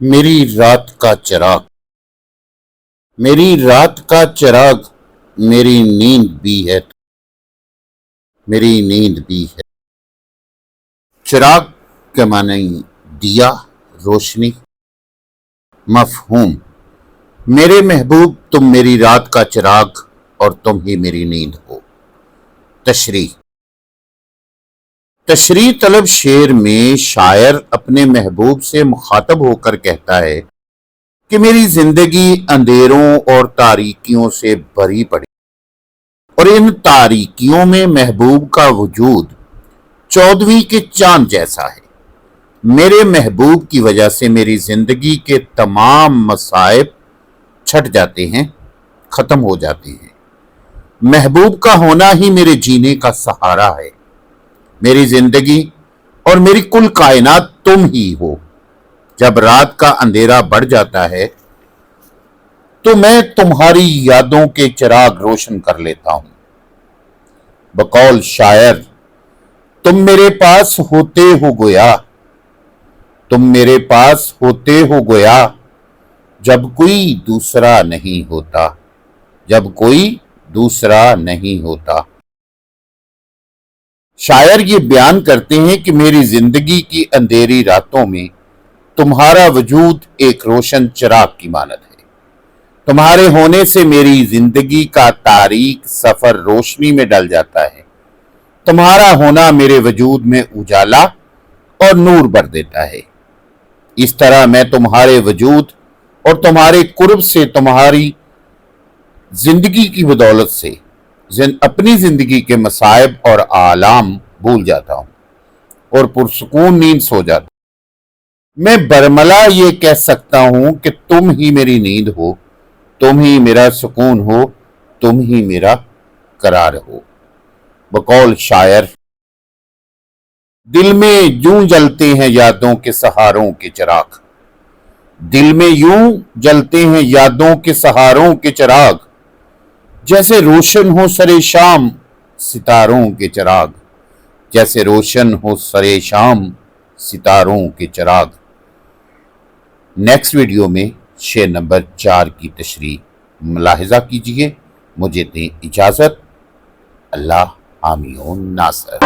میری رات کا چراغ، میری رات کا چراغ، میری نیند بھی ہے، میری نیند بھی ہے۔ چراغ کے معنی دیا، روشنی۔ مفہوم: میرے محبوب تم میری رات کا چراغ اور تم ہی میری نیند ہو۔ تشریح: تشریح طلب شعر میں شاعر اپنے محبوب سے مخاطب ہو کر کہتا ہے کہ میری زندگی اندھیروں اور تاریکیوں سے بھری پڑی اور ان تاریکیوں میں محبوب کا وجود چودھویں کے چاند جیسا ہے۔ میرے محبوب کی وجہ سے میری زندگی کے تمام مصائب چھٹ جاتے ہیں، ختم ہو جاتے ہیں۔ محبوب کا ہونا ہی میرے جینے کا سہارا ہے۔ میری زندگی اور میری کل کائنات تم ہی ہو۔ جب رات کا اندھیرا بڑھ جاتا ہے تو میں تمہاری یادوں کے چراغ روشن کر لیتا ہوں۔ بقول شاعر: تم میرے پاس ہوتے ہو گویا، تم میرے پاس ہوتے ہو گویا، جب کوئی دوسرا نہیں ہوتا، جب کوئی دوسرا نہیں ہوتا۔ شاعر یہ بیان کرتے ہیں کہ میری زندگی کی اندھیری راتوں میں تمہارا وجود ایک روشن چراغ کی مانند ہے۔ تمہارے ہونے سے میری زندگی کا تاریک سفر روشنی میں ڈل جاتا ہے۔ تمہارا ہونا میرے وجود میں اجالا اور نور بھر دیتا ہے۔ اس طرح میں تمہارے وجود اور تمہارے قرب سے، تمہاری زندگی کی بدولت سے اپنی زندگی کے مصائب اور آلام بھول جاتا ہوں اور پرسکون نیند سو جاتا ہوں۔ میں برملا یہ کہہ سکتا ہوں کہ تم ہی میری نیند ہو، تم ہی میرا سکون ہو، تم ہی میرا قرار ہو۔ بقول شاعر: دل میں یوں جلتے ہیں یادوں کے سہاروں کے چراغ، دل میں یوں جلتے ہیں یادوں کے سہاروں کے چراغ، جیسے روشن ہو سرے شام ستاروں کے چراغ، جیسے روشن ہو سرے شام ستاروں کے چراغ۔ نیکسٹ ویڈیو میں شعر نمبر 4 کی تشریح ملاحظہ کیجئے۔ مجھے دیں اجازت۔ اللہ حامی و ناصر۔